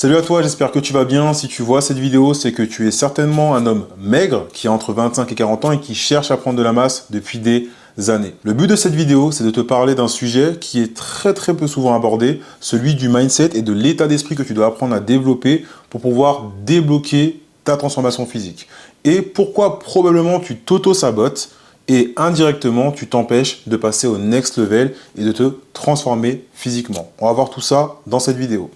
Salut à toi, j'espère que tu vas bien. Si tu vois cette vidéo, c'est que tu es certainement un homme maigre qui a entre 25 et 40 ans et qui cherche à prendre de la masse depuis des années. Le but de cette vidéo, c'est de te parler d'un sujet qui est très peu souvent abordé, celui du mindset et de l'état d'esprit que tu dois apprendre à développer pour pouvoir débloquer ta transformation physique. Et pourquoi probablement tu t'auto-sabotes et indirectement tu t'empêches de passer au next level et de te transformer physiquement. On va voir tout ça dans cette vidéo.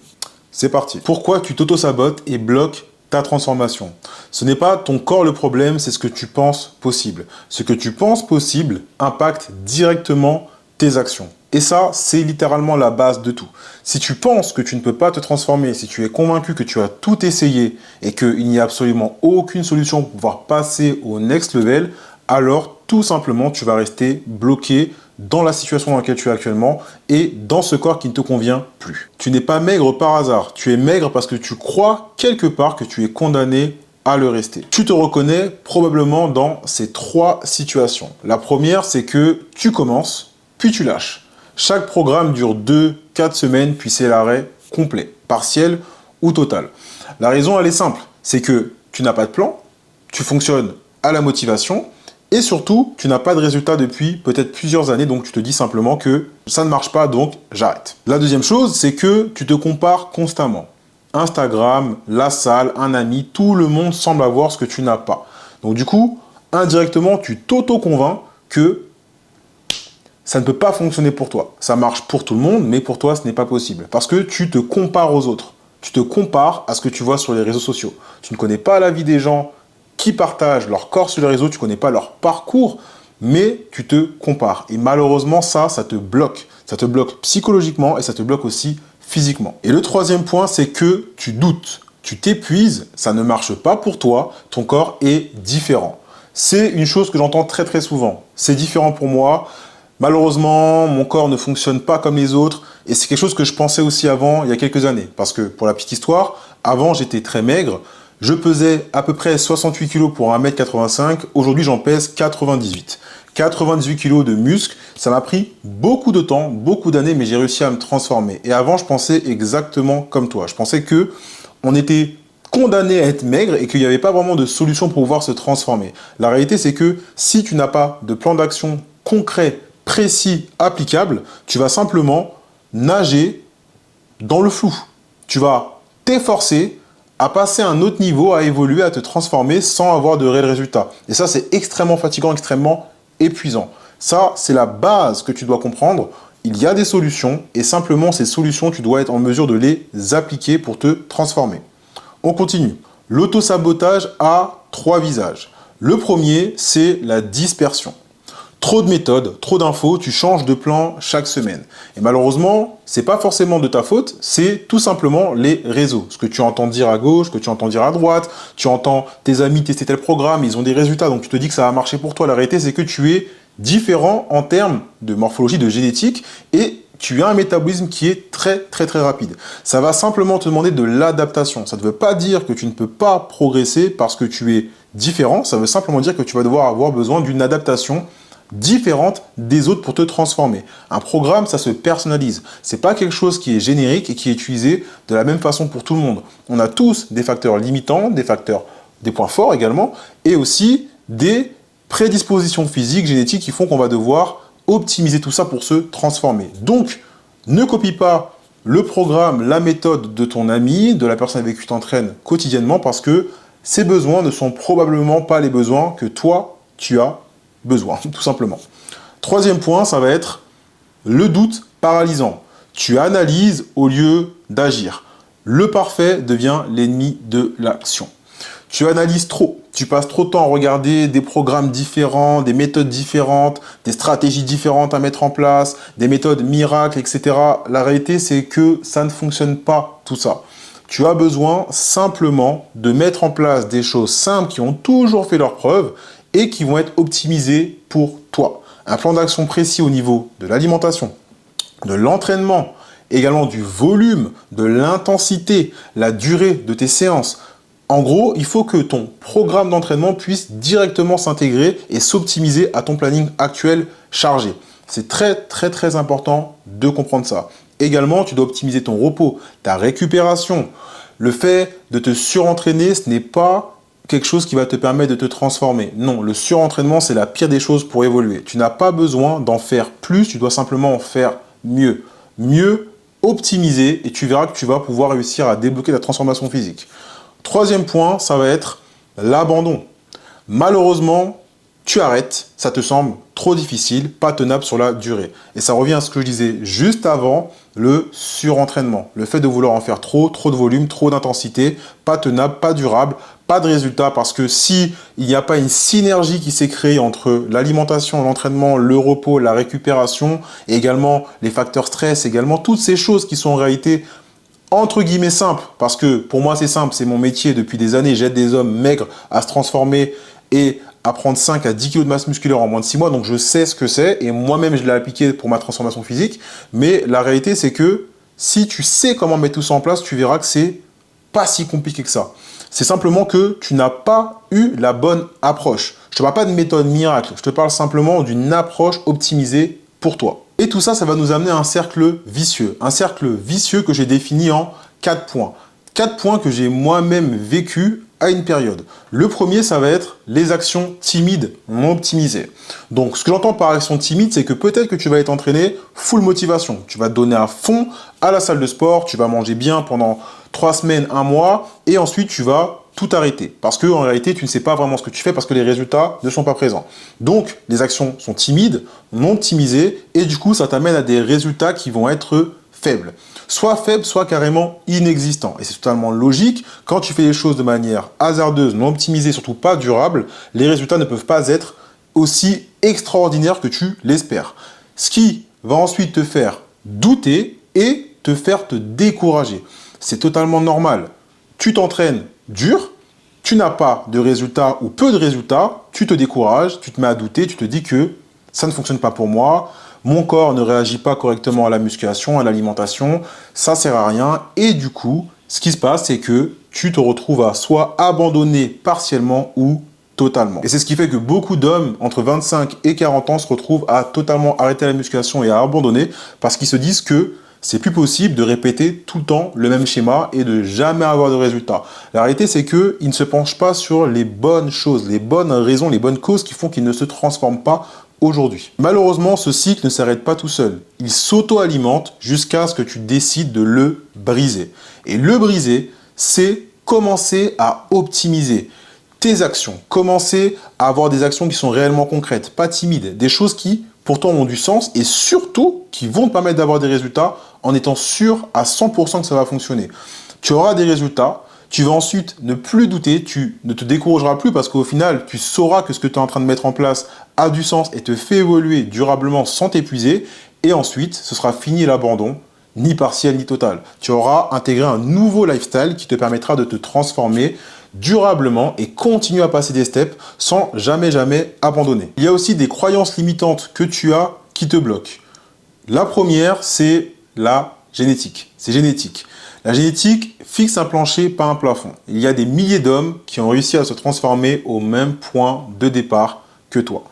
C'est parti. Pourquoi tu t'auto-sabotes et bloques ta transformation? Ce n'est pas ton corps le problème, c'est ce que tu penses possible. Ce que tu penses possible impacte directement tes actions. Et ça, c'est littéralement la base de tout. Si tu penses que tu ne peux pas te transformer, si tu es convaincu que tu as tout essayé et qu'il n'y a absolument aucune solution pour pouvoir passer au next level, alors tout simplement, tu vas rester bloqué dans la situation dans laquelle tu es actuellement et dans ce corps qui ne te convient plus. Tu n'es pas maigre par hasard, tu es maigre parce que tu crois quelque part que tu es condamné à le rester. Tu te reconnais probablement dans ces trois situations. La première, c'est que tu commences, puis tu lâches. Chaque programme dure 2-4 semaines, puis c'est l'arrêt complet, partiel ou total. La raison, elle est simple, c'est que tu n'as pas de plan, tu fonctionnes à la motivation, et surtout, tu n'as pas de résultat depuis peut-être plusieurs années, donc tu te dis simplement que ça ne marche pas, donc j'arrête. La deuxième chose, c'est que tu te compares constamment. Instagram, la salle, un ami, tout le monde semble avoir ce que tu n'as pas. Donc du coup, indirectement, tu t'auto-convaincs que ça ne peut pas fonctionner pour toi. Ça marche pour tout le monde, mais pour toi, ce n'est pas possible. Parce que tu te compares aux autres. Tu te compares à ce que tu vois sur les réseaux sociaux. Tu ne connais pas la vie des gens qui partagent leur corps sur les réseaux, tu ne connais pas leur parcours, mais tu te compares. Et malheureusement, ça te bloque. Ça te bloque psychologiquement et ça te bloque aussi physiquement. Et le troisième point, c'est que tu doutes. Tu t'épuises, ça ne marche pas pour toi, ton corps est différent. C'est une chose que j'entends très souvent. C'est différent pour moi. Malheureusement, mon corps ne fonctionne pas comme les autres. Et c'est quelque chose que je pensais aussi avant, il y a quelques années. Parce que, pour la petite histoire, avant, j'étais très maigre. Je pesais à peu près 68 kg pour 1m85. Aujourd'hui, j'en pèse 98. 98 kg de muscles. Ça m'a pris beaucoup de temps, beaucoup d'années, mais j'ai réussi à me transformer. Et avant, je pensais exactement comme toi. Je pensais que on était condamné à être maigre et qu'il n'y avait pas vraiment de solution pour pouvoir se transformer. La réalité, c'est que si tu n'as pas de plan d'action concret, précis, applicable, tu vas simplement nager dans le flou. Tu vas t'efforcer à passer à un autre niveau, à évoluer, à te transformer sans avoir de réels résultats. Et ça, c'est extrêmement fatigant, extrêmement épuisant. Ça, c'est la base que tu dois comprendre. Il y a des solutions et simplement ces solutions, tu dois être en mesure de les appliquer pour te transformer. On continue. L'auto-sabotage a 3 visages. Le premier, c'est la dispersion. Trop de méthodes, trop d'infos, tu changes de plan chaque semaine. Et malheureusement, c'est pas forcément de ta faute, c'est tout simplement les réseaux. Ce que tu entends dire à gauche, ce que tu entends dire à droite, tu entends tes amis tester tel programme, ils ont des résultats, donc tu te dis que ça va marcher pour toi. La réalité, c'est que tu es différent en termes de morphologie, de génétique, et tu as un métabolisme qui est très rapide. Ça va simplement te demander de l'adaptation. Ça ne veut pas dire que tu ne peux pas progresser parce que tu es différent, ça veut simplement dire que tu vas devoir avoir besoin d'une adaptation différente des autres pour te transformer. Un programme, ça se personnalise. C'est pas quelque chose qui est générique et qui est utilisé de la même façon pour tout le monde. On a tous des facteurs limitants, des points forts également, et aussi des prédispositions physiques, génétiques qui font qu'on va devoir optimiser tout ça pour se transformer. Donc, ne copie pas le programme, la méthode de ton ami, de la personne avec qui tu t'entraînes quotidiennement, parce que ces besoins ne sont probablement pas les besoins que toi, tu as besoin, tout simplement. Troisième point, ça va être le doute paralysant. Tu analyses au lieu d'agir. Le parfait devient l'ennemi de l'action. Tu analyses trop. Tu passes trop de temps à regarder des programmes différents, des méthodes différentes, des stratégies différentes à mettre en place, des méthodes miracles, etc. La réalité, c'est que ça ne fonctionne pas, tout ça. Tu as besoin simplement de mettre en place des choses simples qui ont toujours fait leurs preuves et qui vont être optimisés pour toi. Un plan d'action précis au niveau de l'alimentation, de l'entraînement, également du volume, de l'intensité, la durée de tes séances. En gros, il faut que ton programme d'entraînement puisse directement s'intégrer et s'optimiser à ton planning actuel chargé. C'est très important de comprendre ça. Également, tu dois optimiser ton repos, ta récupération, Le fait de te surentraîner, ce n'est pas quelque chose qui va te permettre de te transformer. Non, le surentraînement, c'est la pire des choses pour évoluer. Tu n'as pas besoin d'en faire plus, tu dois simplement en faire mieux. Mieux, optimiser, et tu verras que tu vas pouvoir réussir à débloquer la transformation physique. Troisième point, ça va être l'abandon. Malheureusement, tu arrêtes, ça te semble trop difficile, pas tenable sur la durée. Et ça revient à ce que je disais juste avant, le surentraînement. Le fait de vouloir en faire trop de volume, trop d'intensité, pas tenable, pas durable, pas de résultat, parce que si il n'y a pas une synergie qui s'est créée entre l'alimentation, l'entraînement, le repos, la récupération, et également les facteurs stress, également toutes ces choses qui sont en réalité entre guillemets simples, parce que pour moi c'est simple, c'est mon métier depuis des années, j'aide des hommes maigres à se transformer et à prendre 5 à 10 kg de masse musculaire en moins de 6 mois, donc je sais ce que c'est, et moi-même je l'ai appliqué pour ma transformation physique, mais la réalité c'est que si tu sais comment mettre tout ça en place, tu verras que c'est pas si compliqué que ça. C'est simplement que tu n'as pas eu la bonne approche. Je te parle pas de méthode miracle, je te parle simplement d'une approche optimisée pour toi. Et tout ça, ça va nous amener à un cercle vicieux. Un cercle vicieux que j'ai défini en 4 points. 4 points que j'ai moi-même vécu à une période. Le premier, ça va être les actions timides non optimisées. Donc, ce que j'entends par action timide, c'est que peut-être que tu vas être entraîné full motivation. Tu vas te donner à fond à la salle de sport, tu vas manger bien pendant 3 semaines, 1 mois, et ensuite tu vas tout arrêter. Parce que en réalité, tu ne sais pas vraiment ce que tu fais parce que les résultats ne sont pas présents. Donc, les actions sont timides, non optimisées, et du coup, ça t'amène à des résultats qui vont être faibles. Soit faibles, soit carrément inexistants. Et c'est totalement logique. Quand tu fais les choses de manière hasardeuse, non optimisée, surtout pas durable, les résultats ne peuvent pas être aussi extraordinaires que tu l'espères. Ce qui va ensuite te faire douter et te faire te décourager. C'est totalement normal. Tu t'entraînes dur, tu n'as pas de résultats ou peu de résultats, tu te décourages, tu te mets à douter, tu te dis que ça ne fonctionne pas pour moi, mon corps ne réagit pas correctement à la musculation, à l'alimentation, ça ne sert à rien. Et du coup, ce qui se passe, c'est que tu te retrouves à soit abandonner partiellement ou totalement. Et c'est ce qui fait que beaucoup d'hommes entre 25 et 40 ans se retrouvent à totalement arrêter la musculation et à abandonner parce qu'ils se disent que c'est plus possible de répéter tout le temps le même schéma et de jamais avoir de résultats. La réalité, c'est qu'ils ne se penchent pas sur les bonnes choses, les bonnes raisons, les bonnes causes qui font qu'ils ne se transforment pas aujourd'hui. Malheureusement, ce cycle ne s'arrête pas tout seul. Il s'auto-alimente jusqu'à ce que tu décides de le briser. Et le briser, c'est commencer à optimiser tes actions. Commencer à avoir des actions qui sont réellement concrètes, pas timides. Des choses qui, pourtant, ont du sens et surtout qui vont te permettre d'avoir des résultats en étant sûr à 100% que ça va fonctionner. Tu auras des résultats. Tu vas ensuite ne plus douter, tu ne te décourageras plus parce qu'au final, tu sauras que ce que tu es en train de mettre en place a du sens et te fait évoluer durablement sans t'épuiser. Et ensuite, ce sera fini l'abandon, ni partiel ni total. Tu auras intégré un nouveau lifestyle qui te permettra de te transformer durablement et continuer à passer des steps sans jamais abandonner. Il y a aussi des croyances limitantes que tu as qui te bloquent. La première, c'est la génétique. C'est génétique. La génétique fixe un plancher, pas un plafond. Il y a des milliers d'hommes qui ont réussi à se transformer au même point de départ que toi.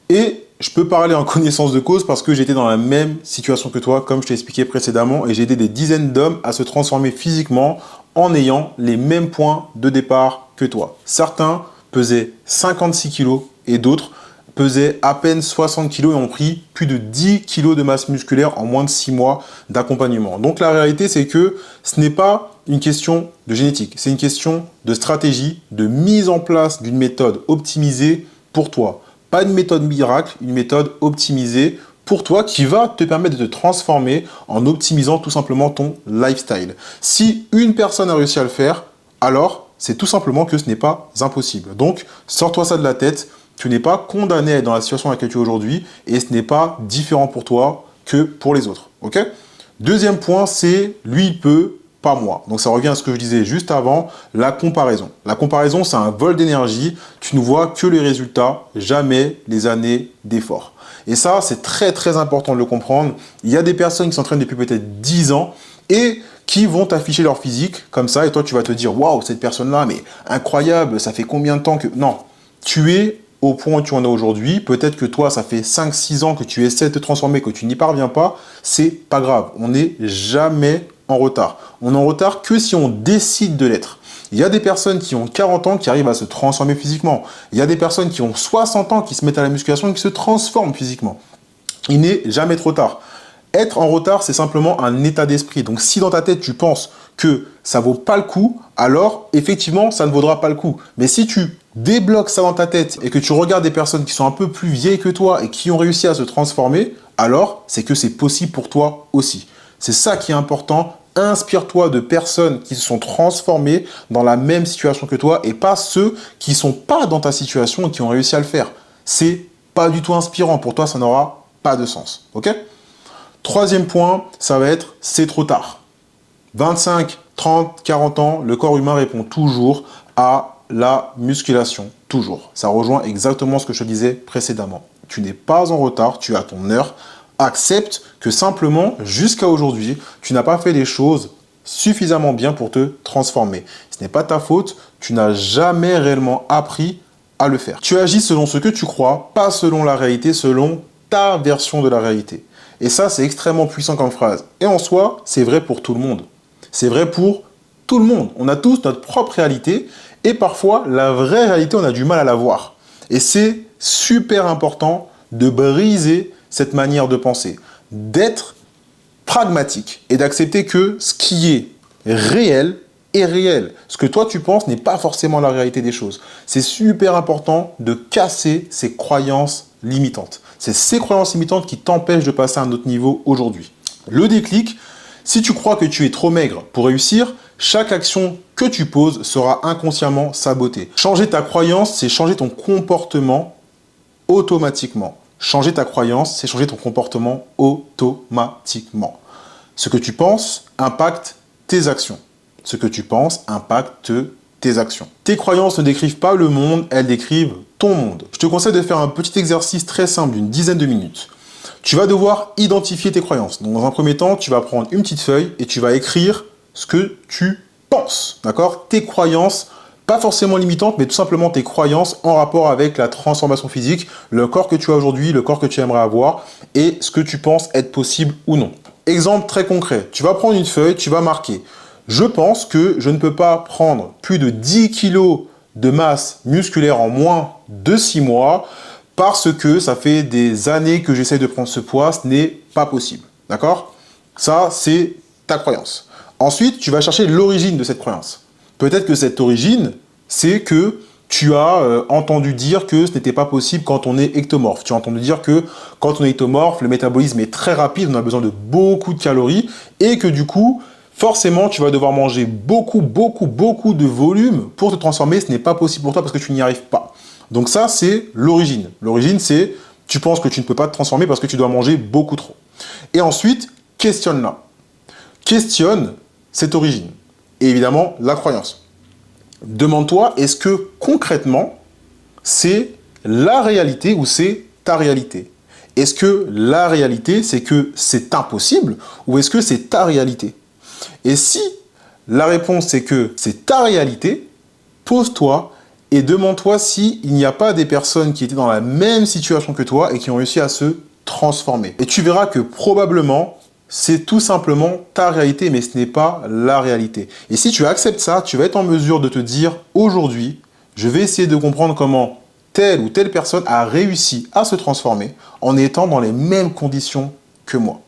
Et je peux parler en connaissance de cause parce que j'étais dans la même situation que toi, comme je t'ai expliqué précédemment, et j'ai aidé des dizaines d'hommes à se transformer physiquement en ayant les mêmes points de départ que toi. Certains pesaient 56 kg et d'autres pesaient à peine 60 kg et ont pris plus de 10 kg de masse musculaire en moins de 6 mois d'accompagnement. Donc la réalité, c'est que ce n'est pas une question de génétique, c'est une question de stratégie, de mise en place d'une méthode optimisée pour toi. Pas une méthode miracle, une méthode optimisée pour toi qui va te permettre de te transformer en optimisant tout simplement ton lifestyle. Si une personne a réussi à le faire, alors c'est tout simplement que ce n'est pas impossible. Donc, sors-toi ça de la tête. Tu n'es pas condamné à être dans la situation dans laquelle tu es aujourd'hui et ce n'est pas différent pour toi que pour les autres. Ok ? Deuxième point, c'est lui il peut, pas moi. Donc ça revient à ce que je disais juste avant, la comparaison. La comparaison, c'est un vol d'énergie. Tu ne vois que les résultats, jamais les années d'effort. Et ça, c'est très important de le comprendre. Il y a des personnes qui s'entraînent depuis peut-être 10 ans et qui vont t'afficher leur physique comme ça et toi, tu vas te dire « Waouh, cette personne-là, mais incroyable, ça fait combien de temps que… » Non, tu es au point où tu en es aujourd'hui, peut-être que toi, ça fait 5-6 ans que tu essaies de te transformer, que tu n'y parviens pas, c'est pas grave. On n'est jamais en retard. On est en retard que si on décide de l'être. Il y a des personnes qui ont 40 ans qui arrivent à se transformer physiquement. Il y a des personnes qui ont 60 ans qui se mettent à la musculation et qui se transforment physiquement. Il n'est jamais trop tard. Être en retard, c'est simplement un état d'esprit. Donc si dans ta tête, tu penses que ça vaut pas le coup, alors effectivement, ça ne vaudra pas le coup. Mais si tu débloques ça dans ta tête et que tu regardes des personnes qui sont un peu plus vieilles que toi et qui ont réussi à se transformer, alors c'est que c'est possible pour toi aussi. C'est ça qui est important. Inspire-toi de personnes qui se sont transformées dans la même situation que toi et pas ceux qui ne sont pas dans ta situation et qui ont réussi à le faire. C'est pas du tout inspirant. Pour toi, ça n'aura pas de sens. Ok ? Troisième point, ça va être c'est trop tard. 25, 30, 40 ans, le corps humain répond toujours à la musculation. Toujours. Ça rejoint exactement ce que je te disais précédemment. Tu n'es pas en retard, tu as ton heure. Accepte que simplement, jusqu'à aujourd'hui, tu n'as pas fait les choses suffisamment bien pour te transformer. Ce n'est pas ta faute, tu n'as jamais réellement appris à le faire. Tu agis selon ce que tu crois, pas selon la réalité, selon ta version de la réalité. Et ça, c'est extrêmement puissant comme phrase. Et en soi, c'est vrai pour tout le monde. C'est vrai pour tout le monde. On a tous notre propre réalité et parfois, la vraie réalité, on a du mal à la voir. Et c'est super important de briser cette manière de penser, d'être pragmatique et d'accepter que ce qui est réel est réel. Ce que toi tu penses n'est pas forcément la réalité des choses. C'est super important de casser ces croyances limitantes. C'est ces croyances limitantes qui t'empêchent de passer à un autre niveau aujourd'hui. Le déclic, si tu crois que tu es trop maigre pour réussir, chaque action que tu poses sera inconsciemment sabotée. Changer ta croyance, c'est changer ton comportement automatiquement. Changer ta croyance, c'est changer ton comportement automatiquement. Ce que tu penses impacte tes actions. Ce que tu penses impacte tes actions. Tes croyances ne décrivent pas le monde, elles décrivent ton monde. Je te conseille de faire un petit exercice très simple d'une dizaine de minutes. Tu vas devoir identifier tes croyances. Donc, dans un premier temps, tu vas prendre une petite feuille et tu vas écrire ce que tu penses. D'accord ? Tes croyances, pas forcément limitantes, mais tout simplement tes croyances en rapport avec la transformation physique, le corps que tu as aujourd'hui, le corps que tu aimerais avoir et ce que tu penses être possible ou non. Exemple très concret, tu vas prendre une feuille, tu vas marquer « Je pense que je ne peux pas prendre plus de 10 kg de masse musculaire en moins de 6 mois parce que ça fait des années que j'essaie de prendre ce poids, ce n'est pas possible. » D'accord ? Ça, c'est ta croyance. Ensuite, tu vas chercher l'origine de cette croyance. Peut-être que cette origine, c'est que tu as entendu dire que ce n'était pas possible quand on est ectomorphe. Tu as entendu dire que quand on est ectomorphe, le métabolisme est très rapide, on a besoin de beaucoup de calories et que du coup, forcément, tu vas devoir manger beaucoup de volume pour te transformer. Ce n'est pas possible pour toi parce que tu n'y arrives pas. Donc ça, c'est l'origine. L'origine, c'est tu penses que tu ne peux pas te transformer parce que tu dois manger beaucoup trop. Et ensuite, questionne-la. Questionne cette origine. Et évidemment, la croyance. Demande-toi, est-ce que concrètement, c'est la réalité ou c'est ta réalité? Est-ce que la réalité, c'est que c'est impossible ou est-ce que c'est ta réalité? Et si la réponse c'est que c'est ta réalité, pose-toi et demande-toi s'il n'y a pas des personnes qui étaient dans la même situation que toi et qui ont réussi à se transformer. Et tu verras que probablement, c'est tout simplement ta réalité, mais ce n'est pas la réalité. Et si tu acceptes ça, tu vas être en mesure de te dire, aujourd'hui, je vais essayer de comprendre comment telle ou telle personne a réussi à se transformer en étant dans les mêmes conditions que moi.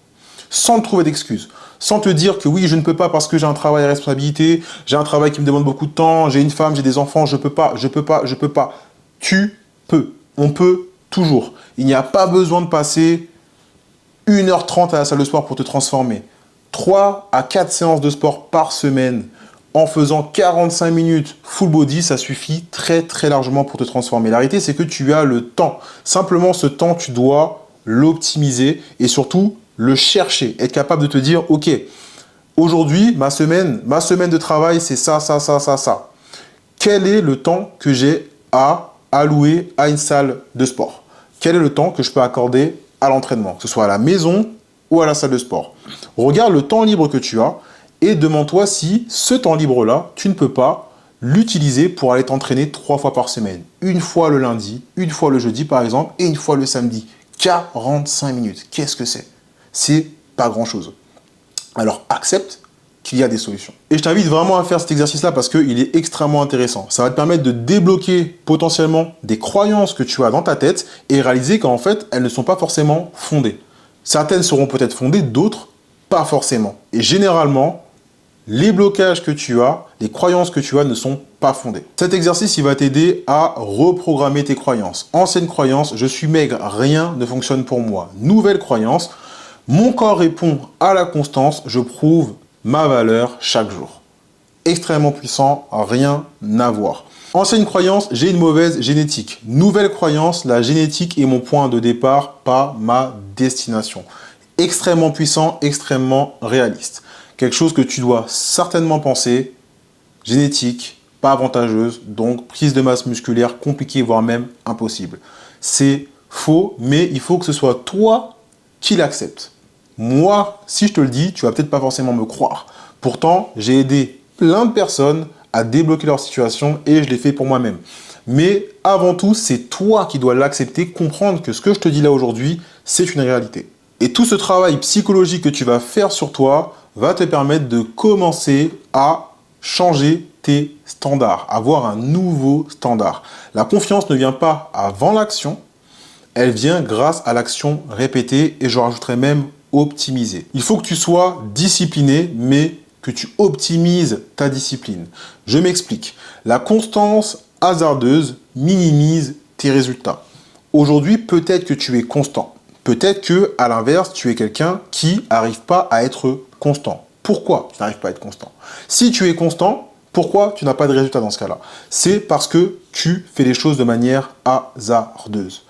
Sans te trouver d'excuses. Sans te dire que oui, je ne peux pas parce que j'ai un travail à responsabilité, j'ai un travail qui me demande beaucoup de temps, j'ai une femme, j'ai des enfants, je peux pas. Tu peux. On peut toujours. Il n'y a pas besoin de passer 1h30 à la salle de sport pour te transformer. 3 à 4 séances de sport par semaine en faisant 45 minutes full body, ça suffit très largement pour te transformer. La réalité, c'est que tu as le temps. Simplement, ce temps, tu dois l'optimiser et surtout le chercher. Être capable de te dire, ok, aujourd'hui, ma semaine de travail, c'est ça. Quel est le temps que j'ai à allouer à une salle de sport? Quel est le temps que je peux accorder à l'entraînement, que ce soit à la maison ou à la salle de sport? Regarde le temps libre que tu as et demande-toi si ce temps libre-là, tu ne peux pas l'utiliser pour aller t'entraîner 3 fois par semaine. Une fois le lundi, une fois le jeudi par exemple, et une fois le samedi. 45 minutes, qu'est-ce que c'est? C'est pas grand-chose. Alors accepte qu'il y a des solutions. Et je t'invite vraiment à faire cet exercice-là parce qu'il est extrêmement intéressant. Ça va te permettre de débloquer potentiellement des croyances que tu as dans ta tête et réaliser qu'en fait, elles ne sont pas forcément fondées. Certaines seront peut-être fondées, d'autres pas forcément. Et généralement, les blocages que tu as, les croyances que tu as ne sont pas fondées. Cet exercice, il va t'aider à reprogrammer tes croyances. Ancienne croyance, je suis maigre, rien ne fonctionne pour moi. Nouvelle croyance, mon corps répond à la constance, je prouve ma valeur chaque jour. Extrêmement puissant, rien à voir. Ancienne croyance, j'ai une mauvaise génétique. Nouvelle croyance, la génétique est mon point de départ, pas ma destination. Extrêmement puissant, extrêmement réaliste. Quelque chose que tu dois certainement penser, génétique, pas avantageuse, donc prise de masse musculaire compliquée, voire même impossible. C'est faux, mais il faut que ce soit toi qui l'acceptes. Moi, si je te le dis, tu vas peut-être pas forcément me croire. Pourtant, j'ai aidé plein de personnes à débloquer leur situation et je l'ai fait pour moi-même. Mais avant tout, c'est toi qui dois l'accepter, comprendre que ce que je te dis là aujourd'hui, c'est une réalité. Et tout ce travail psychologique que tu vas faire sur toi va te permettre de commencer à changer tes standards, avoir un nouveau standard. La confiance ne vient pas avant l'action, elle vient grâce à l'action répétée et je rajouterais même optimisée. Il faut que tu sois discipliné, mais que tu optimises ta discipline. Je m'explique. La constance hasardeuse minimise tes résultats. Aujourd'hui, peut-être que tu es constant. Peut-être que, à l'inverse, tu es quelqu'un qui n'arrive pas à être constant. Pourquoi tu n'arrives pas à être constant? Si tu es constant, pourquoi tu n'as pas de résultat dans ce cas-là? C'est parce que tu fais les choses de manière hasardeuse.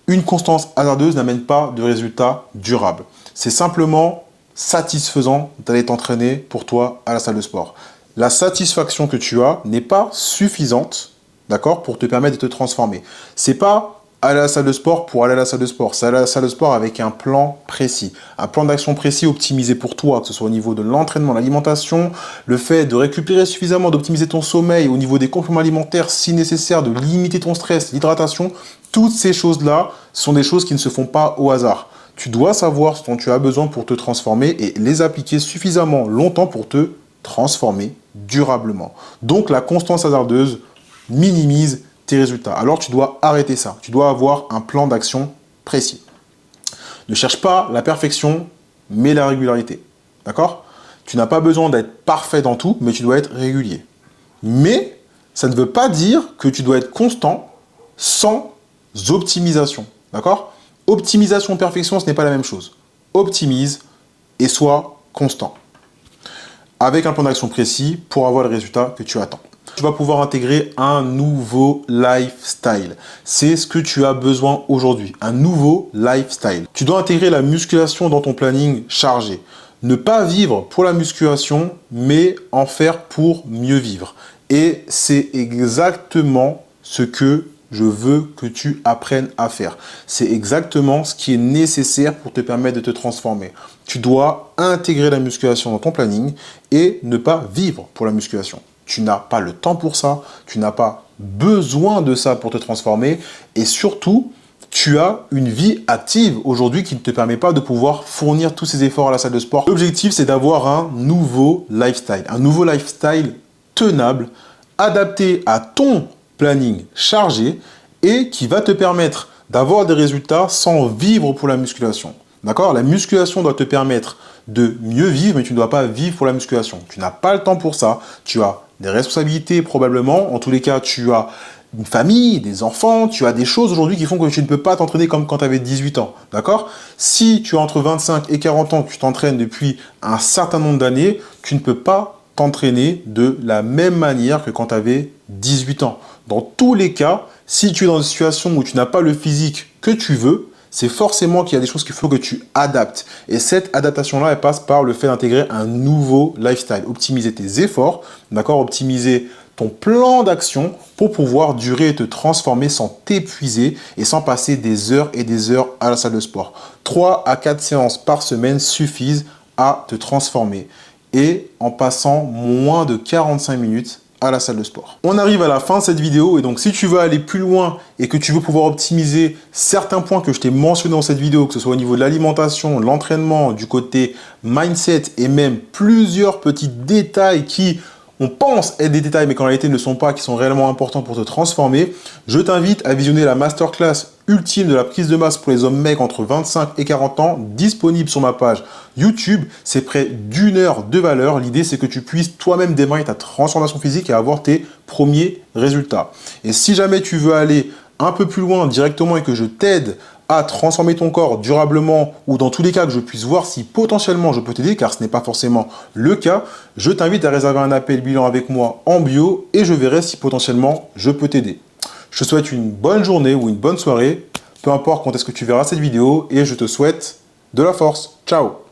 Une constance hasardeuse n'amène pas de résultats durables. C'est simplement satisfaisant d'aller t'entraîner pour toi à la salle de sport. La satisfaction que tu as n'est pas suffisante, d'accord, pour te permettre de te transformer. C'est pas aller à la salle de sport pour aller à la salle de sport. C'est aller à la salle de sport avec un plan précis, un plan d'action précis optimisé pour toi, que ce soit au niveau de l'entraînement, l'alimentation, le fait de récupérer suffisamment, d'optimiser ton sommeil, au niveau des compléments alimentaires si nécessaire, de limiter ton stress, l'hydratation. Toutes ces choses-là sont des choses qui ne se font pas au hasard. Tu dois savoir ce dont tu as besoin pour te transformer et les appliquer suffisamment longtemps pour te transformer durablement. Donc la constance hasardeuse minimise tes résultats. Alors tu dois arrêter ça. Tu dois avoir un plan d'action précis. Ne cherche pas la perfection, mais la régularité. D'accord? Tu n'as pas besoin d'être parfait dans tout, mais tu dois être régulier. Mais ça ne veut pas dire que tu dois être constant sans optimisation. D'accord? Optimisation, perfection, ce n'est pas la même chose. Optimise et sois constant. Avec un plan d'action précis pour avoir le résultat que tu attends. Tu vas pouvoir intégrer un nouveau lifestyle. C'est ce que tu as besoin aujourd'hui, un nouveau lifestyle. Tu dois intégrer la musculation dans ton planning chargé. Ne pas vivre pour la musculation, mais en faire pour mieux vivre. Et c'est exactement ce que je veux que tu apprennes à faire. C'est exactement ce qui est nécessaire pour te permettre de te transformer. Tu dois intégrer la musculation dans ton planning et ne pas vivre pour la musculation. Tu n'as pas le temps pour ça, tu n'as pas besoin de ça pour te transformer et surtout, tu as une vie active aujourd'hui qui ne te permet pas de pouvoir fournir tous ces efforts à la salle de sport. L'objectif, c'est d'avoir un nouveau lifestyle tenable, adapté à ton planning chargé et qui va te permettre d'avoir des résultats sans vivre pour la musculation. D'accord? La musculation doit te permettre de mieux vivre, mais tu ne dois pas vivre pour la musculation. Tu n'as pas le temps pour ça. Tu as des responsabilités probablement. En tous les cas, tu as une famille, des enfants, tu as des choses aujourd'hui qui font que tu ne peux pas t'entraîner comme quand tu avais 18 ans. D'accord? Si tu as entre 25 et 40 ans, que tu t'entraînes depuis un certain nombre d'années, tu ne peux pas t'entraîner de la même manière que quand tu avais 18 ans. Dans tous les cas, si tu es dans une situation où tu n'as pas le physique que tu veux, c'est forcément qu'il y a des choses qu'il faut que tu adaptes. Et cette adaptation-là, elle passe par le fait d'intégrer un nouveau lifestyle. Optimiser tes efforts, d'accord? Optimiser ton plan d'action pour pouvoir durer et te transformer sans t'épuiser et sans passer des heures et des heures à la salle de sport. 3 à 4 séances par semaine suffisent à te transformer. Et en passant moins de 45 minutes à la salle de sport. On arrive à la fin de cette vidéo et donc si tu veux aller plus loin et que tu veux pouvoir optimiser certains points que je t'ai mentionnés dans cette vidéo, que ce soit au niveau de l'alimentation, l'entraînement, du côté mindset et même plusieurs petits détails qui, on pense être des détails mais qu'en réalité ne sont pas, qui sont réellement importants pour te transformer, je t'invite à visionner la masterclass ultime de la prise de masse pour les hommes mecs entre 25 et 40 ans, disponible sur ma page YouTube. C'est près d'1 heure de valeur. L'idée, c'est que tu puisses toi-même démarrer ta transformation physique et avoir tes premiers résultats. Et si jamais tu veux aller un peu plus loin directement et que je t'aide à transformer ton corps durablement ou dans tous les cas que je puisse voir si potentiellement je peux t'aider, car ce n'est pas forcément le cas, je t'invite à réserver un appel bilan avec moi en bio et je verrai si potentiellement je peux t'aider. Je te souhaite une bonne journée ou une bonne soirée, peu importe quand est-ce que tu verras cette vidéo et je te souhaite de la force. Ciao!